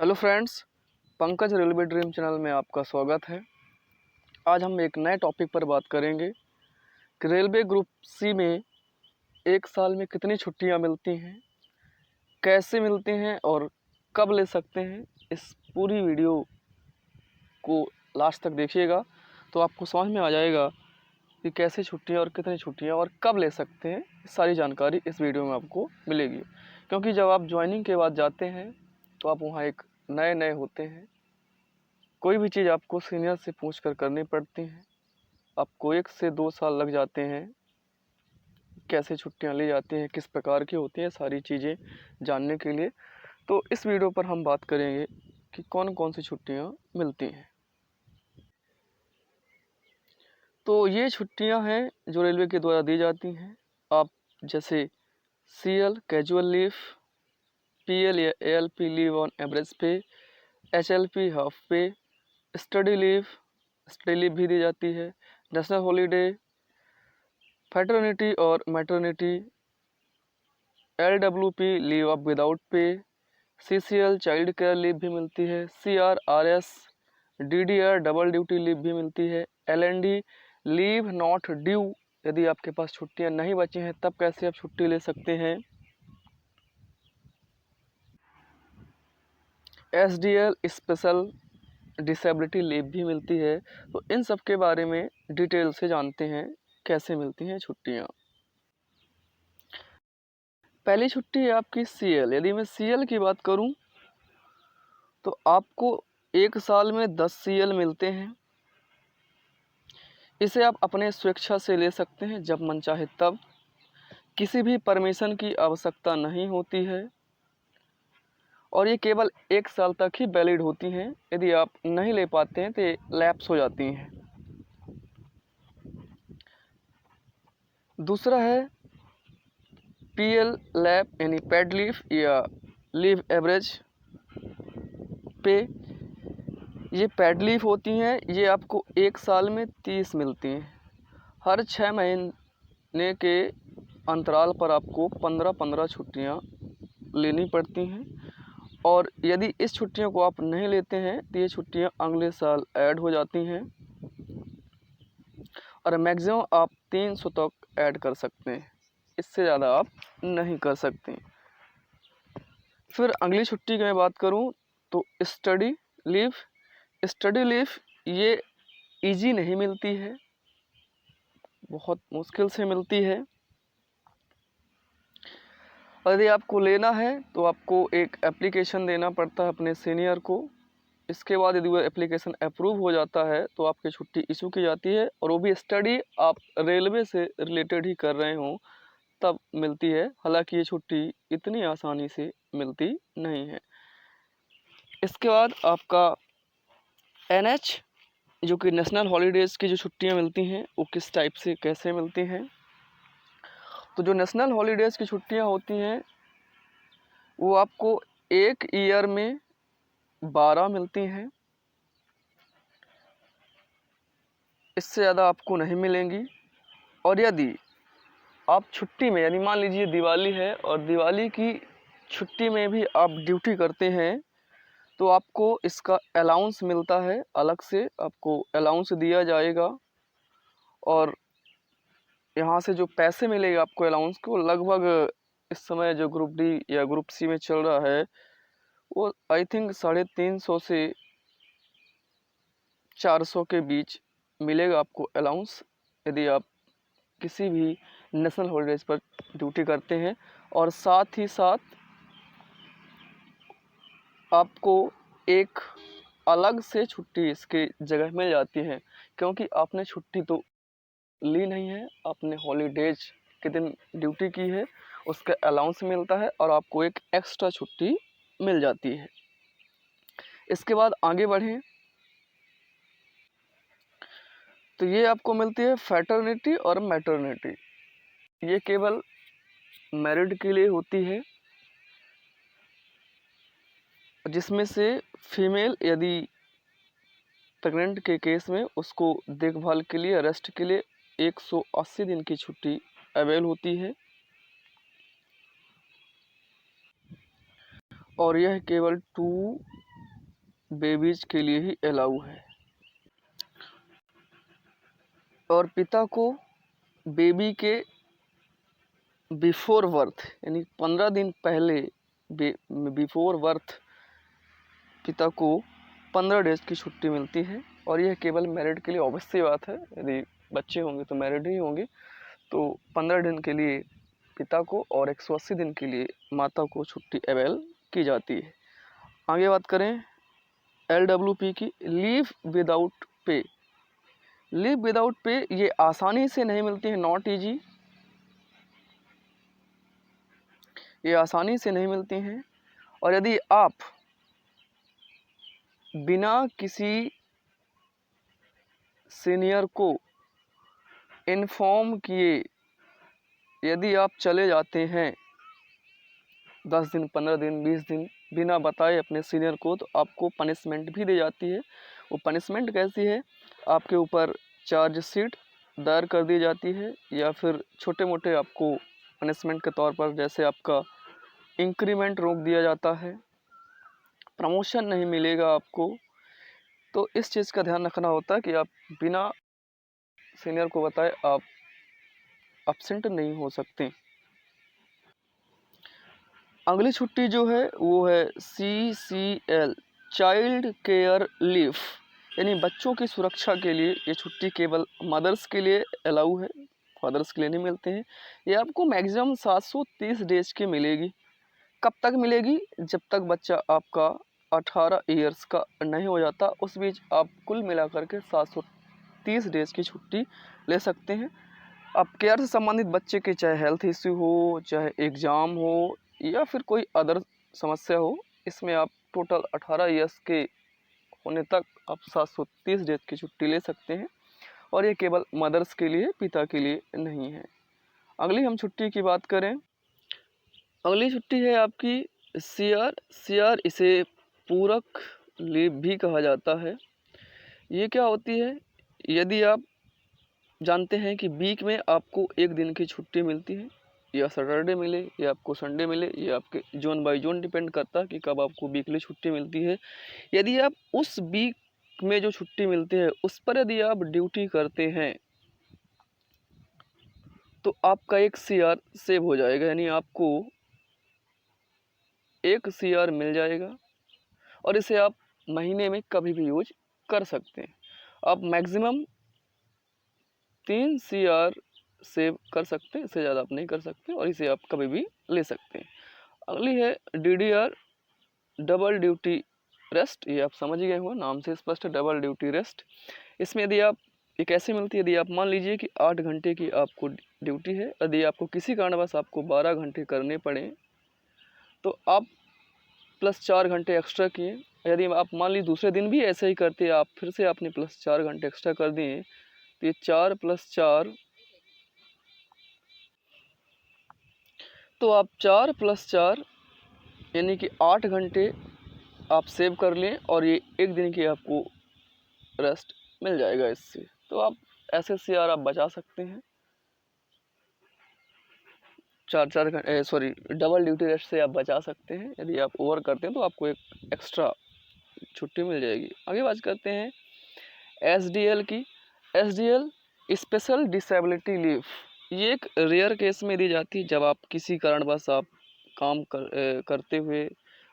Hello friends, Pankaj railway dream channel में आपका स्वागत है। आज हम एक नए टॉपिक पर बात करेंगे कि रेलवे ग्रुप सी में एक साल में कितनी छुट्टियां मिलती हैं, कैसे मिलती हैं और कब ले सकते हैं। इस पूरी वीडियो को लास्ट तक देखिएगा तो आपको समझ में आ जाएगा कि कैसे छुट्टियां और कितनी छुट्टियां और कब ले सकते हैं। सारी जानकारी इस वीडियो में आपको मिलेगी, क्योंकि जब आप ज्वाइनिंग के बाद जाते हैं तो आप वहाँ एक नए होते हैं। कोई भी चीज़ आपको सीनियर से पूछ कर करनी पड़ती है। आपको 1 से 2 साल लग जाते हैं। कैसे छुट्टियां ली जाती हैं, किस प्रकार की होती हैं, सारी चीज़ें जानने के लिए तो इस वीडियो पर हम बात करेंगे कि कौन कौन सी छुट्टियां मिलती हैं। तो ये छुट्टियां हैं जो रेलवे के द्वारा दी जाती हैं। आप जैसे CL कैजुअल लीव, PL या ALP लीव ऑन एवरेज पे, HLP हाफ पे, स्टडी लीव भी दी जाती है, नेशनल हॉलीडे, फैटर्निटी और maternity, LWP leave of without pay, CCL child care leave भी मिलती है, CRRS DDR double duty leave भी मिलती है, LND लीव नॉट ड्यू, यदि आपके पास छुट्टियां नहीं बची हैं तब कैसे आप छुट्टी ले सकते हैं, SDL स्पेशल डिसेबिलिटी लीव भी मिलती है। तो इन सब के बारे में डिटेल से जानते हैं कैसे मिलती हैं छुट्टियां। पहली छुट्टी है आपकी CL। यदि मैं CL की बात करूं तो आपको एक साल में 10 CL मिलते हैं। इसे आप अपने स्वेच्छा से ले सकते हैं, जब मन चाहे तब। किसी भी परमिशन की आवश्यकता नहीं होती है और ये केवल 1 साल तक ही वैलिड होती हैं। यदि आप नहीं ले पाते हैं तो ये लैप्स हो जाती हैं। दूसरा है PL लैप यानी पेड लीव या लीव एवरेज पे। ये पेड लीव होती हैं, ये आपको 1 साल में 30 मिलती हैं। हर 6 महीने के अंतराल पर आपको 15-15 छुट्टियां लेनी पड़ती हैं और यदि इस छुट्टियों को आप नहीं लेते हैं तो ये छुट्टियां अगले साल ऐड हो जाती हैं और मैक्सिमम आप 300 तक ऐड कर सकते हैं। इससे ज़्यादा आप नहीं कर सकते। फिर अगली छुट्टी की मैं बात करूं तो स्टडी लीव। स्टडी लीव ये इजी नहीं मिलती है, बहुत मुश्किल से मिलती है। और यदि आपको लेना है तो आपको एक एप्लीकेशन देना पड़ता है अपने सीनियर को। इसके बाद यदि वो एप्लीकेशन अप्रूव हो जाता है तो आपकी छुट्टी इशू की जाती है और वो भी स्टडी आप रेलवे से रिलेटेड ही कर रहे हों तब मिलती है। हालांकि ये छुट्टी इतनी आसानी से मिलती नहीं है। इसके बाद आपका NH जो कि नेशनल हॉलीडेज़ की जो छुट्टियां मिलती हैं वो किस टाइप से कैसे मिलती हैं। तो जो नेशनल हॉलीडेज़ की छुट्टियां होती हैं वो आपको 1 ईयर में 12 मिलती हैं। इससे ज़्यादा आपको नहीं मिलेंगी। और यदि आप छुट्टी में, यदि मान लीजिए दिवाली है और दिवाली की छुट्टी में भी आप ड्यूटी करते हैं तो आपको इसका अलाउंस मिलता है, अलग से आपको अलाउंस दिया जाएगा और यहाँ से जो पैसे मिलेगा आपको अलाउंस को, लगभग इस समय जो ग्रुप डी या ग्रुप सी में चल रहा है वो आई थिंक 350 से 400 के बीच मिलेगा आपको अलाउंस, यदि आप किसी भी नेशनल हॉलीडेज पर ड्यूटी करते हैं। और साथ ही साथ आपको एक अलग से छुट्टी इसके जगह मिल जाती है, क्योंकि आपने छुट्टी तो ली नहीं है, आपने हॉलीडेज के दिन ड्यूटी की है, उसका अलाउंस मिलता है और आपको एक एक्स्ट्रा छुट्टी मिल जाती है। इसके बाद आगे बढ़ें तो ये आपको मिलती है फैटर्निटी और मैटरनिटी। ये केवल मैरिड के लिए होती है, जिसमें से फीमेल यदि प्रेग्नेंट के केस में उसको देखभाल के लिए, रेस्ट के लिए 180 दिन की छुट्टी अवेल होती है और यह केवल 2 बेबीज के लिए ही अलाउ है। और पिता को बेबी के बिफोर बर्थ यानी 15 दिन पहले बिफोर बर्थ पिता को 15 डेज की छुट्टी मिलती है। और यह केवल मैरिड के लिए ऑब्वियस बात है, यदि बच्चे होंगे तो मैरिड ही होंगे। तो 15 दिन के लिए पिता को और 180 दिन के लिए माता को छुट्टी अवेल की जाती है। आगे बात करें LWP की, leave without pay. Leave without pay ये आसानी से नहीं मिलती है, नॉट ईजी, ये आसानी से नहीं मिलती हैं। और यदि आप बिना किसी सीनियर को इन्फॉर्म किए यदि आप चले जाते हैं 10 दिन 15 दिन 20 दिन बिना बताए अपने सीनियर को, तो आपको पनिशमेंट भी दी जाती है। वो पनिशमेंट कैसी है, आपके ऊपर चार्जशीट दायर कर दी जाती है, या फिर छोटे मोटे आपको पनिशमेंट के तौर पर जैसे आपका इंक्रीमेंट रोक दिया जाता है, प्रमोशन नहीं मिलेगा आपको। तो इस चीज़ का ध्यान रखना होता है कि आप बिना सीनियर को बताए आप एब्सेंट नहीं हो सकते। अगली छुट्टी जो है वो है CCL, चाइल्ड केयर लीव, यानी बच्चों की सुरक्षा के लिए। ये छुट्टी केवल मदर्स के लिए अलाउ है, फादर्स के लिए नहीं मिलते हैं। ये आपको मैक्सिमम 730 डेज की मिलेगी। कब तक मिलेगी, जब तक बच्चा आपका 18 ईयर्स का नहीं हो जाता, उस बीच आप कुल मिलाकर के 730 डेज की छुट्टी ले सकते हैं। अब केयर से संबंधित बच्चे के चाहे हेल्थ इश्यू हो, चाहे एग्ज़ाम हो, या फिर कोई अदर समस्या हो, इसमें आप टोटल 18 ईयर्स के होने तक आप 730 डेज की छुट्टी ले सकते हैं। और ये केवल मदर्स के लिए, पिता के लिए नहीं है। अगली हम छुट्टी की बात करें, अगली छुट्टी है आपकी CR, इसे पूरक लीव भी कहा जाता है। ये क्या होती है, यदि आप जानते हैं कि वीक में आपको एक दिन की छुट्टी मिलती है, या सैटरडे मिले या आपको संडे मिले, ये आपके जोन बाय जोन डिपेंड करता है कि कब आपको वीकली छुट्टी मिलती है। यदि आप उस वीक में जो छुट्टी मिलती है उस पर यदि आप ड्यूटी करते हैं तो आपका एक CR सेव हो जाएगा, यानी आपको एक CR मिल जाएगा। और इसे आप महीने में कभी भी यूज कर सकते हैं। आप मैक्सिमम 3 CR सेव कर सकते हैं, इससे ज़्यादा आप नहीं कर सकते, और इसे आप कभी भी ले सकते हैं। अगली है DDR, डबल ड्यूटी रेस्ट। ये आप समझ गए हो, नाम से स्पष्ट है, डबल ड्यूटी रेस्ट। इसमें यदि आप ये कैसे मिलती है, यदि आप मान लीजिए कि 8 घंटे की आपको ड्यूटी है, यदि आपको किसी कारणवश आपको 12 घंटे करने पड़े तो आप प्लस 4 घंटे एक्स्ट्रा किए। यदि आप मान लीजिए दूसरे दिन भी ऐसे ही करते, आप फिर से आपने प्लस 4 घंटे एक्स्ट्रा कर दिए, तो ये 4 + 4, तो आप 4 + 4 यानी कि 8 घंटे आप सेव कर लें, और ये एक दिन की आपको रेस्ट मिल जाएगा इससे। तो आप ऐसे CR आप बचा सकते हैं। 4 घंटे सॉरी डबल ड्यूटी रेस्ट से आप बचा सकते हैं। यदि आप ओवर करते हैं तो आपको एक एक्स्ट्रा छुट्टी मिल जाएगी। आगे बात करते हैं SDL की। SDL, स्पेशल डिसेबिलिटी लीव, ये एक रेयर केस में दी जाती है, जब आप किसी कारणवश आप काम करते हुए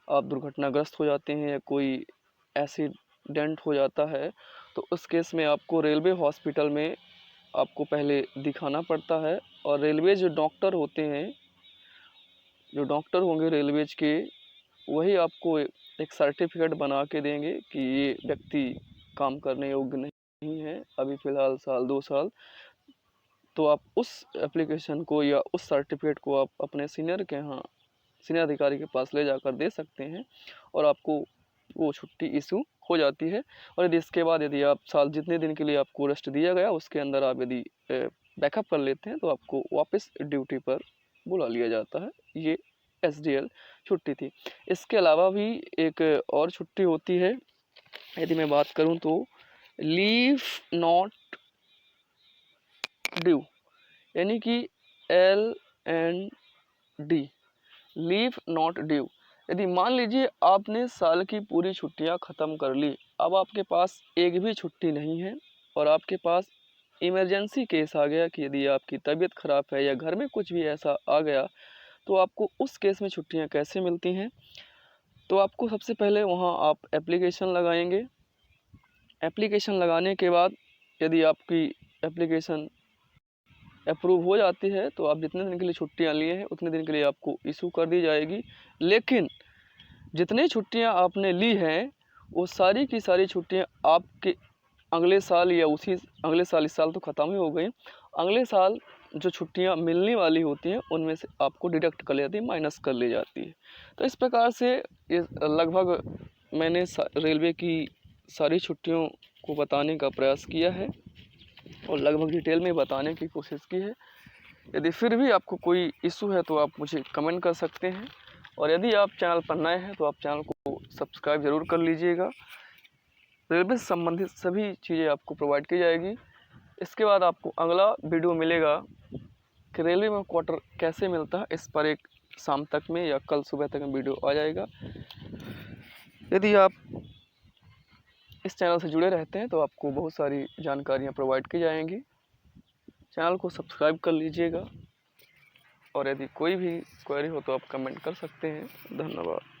आप दुर्घटनाग्रस्त हो जाते हैं, या कोई एक्सीडेंट हो जाता है, तो उस केस में आपको रेलवे हॉस्पिटल में आपको पहले दिखाना पड़ता है। और रेलवे जो डॉक्टर होते हैं, जो डॉक्टर होंगे रेलवेज के, वही आपको एक सर्टिफिकेट बना के देंगे कि ये व्यक्ति काम करने योग्य नहीं है अभी फ़िलहाल साल 2 साल। तो आप उस एप्लीकेशन को या उस सर्टिफिकेट को आप अपने सीनियर के यहाँ, सीनियर अधिकारी के पास ले जाकर दे सकते हैं, और आपको वो छुट्टी इशू हो जाती है। और यदि इसके बाद यदि आप साल जितने दिन के लिए आपको रेस्ट दिया गया उसके अंदर आप यदि बैकअप कर लेते हैं तो आपको वापस ड्यूटी पर बुला लिया जाता है। ये SDL छुट्टी थी। इसके अलावा भी एक और छुट्टी होती है, यदि मैं बात करूं तो लीव नॉट ड्यू, यानी कि LND, लीव नॉट ड्यू, यदि मान लीजिए आपने साल की पूरी छुट्टियां ख़त्म कर ली, अब आपके पास एक भी छुट्टी नहीं है और आपके पास इमरजेंसी केस आ गया कि यदि आपकी तबीयत ख़राब है या घर में कुछ भी ऐसा आ गया, तो आपको उस केस में छुट्टियां कैसे मिलती हैं। तो आपको सबसे पहले वहां आप एप्लीकेशन लगाएंगे। एप्लीकेशन लगाने के बाद यदि आपकी एप्लीकेशन अप्रूव हो जाती है तो आप जितने दिन के लिए छुट्टियां लिए हैं उतने दिन के लिए आपको इशू कर दी जाएगी। लेकिन जितनी छुट्टियां आपने ली हैं वो सारी की सारी छुट्टियां आपके अगले साल या उसी अगले साल, इस साल तो ख़त्म ही हो गई, अगले साल जो छुट्टियां मिलने वाली होती हैं उनमें से आपको डिडक्ट कर ली जाती है, माइनस कर ली जाती है। तो इस प्रकार से ये लगभग मैंने रेलवे की सारी छुट्टियों को बताने का प्रयास किया है और लगभग डिटेल में बताने की कोशिश की है। यदि फिर भी आपको कोई इशू है तो आप मुझे कमेंट कर सकते हैं और यदि आप चैनल पर नए हैं तो आप चैनल को सब्सक्राइब ज़रूर कर लीजिएगा। रेलवे से संबंधित सभी चीज़ें आपको प्रोवाइड की जाएगी। इसके बाद आपको अगला वीडियो मिलेगा कि रेलवे में क्वार्टर कैसे मिलता है, इस पर एक शाम तक में या कल सुबह तक में वीडियो आ जाएगा। यदि आप इस चैनल से जुड़े रहते हैं तो आपको बहुत सारी जानकारियाँ प्रोवाइड की जाएंगी। चैनल को सब्सक्राइब कर लीजिएगा और यदि कोई भी क्वेरी हो तो आप कमेंट कर सकते हैं। धन्यवाद।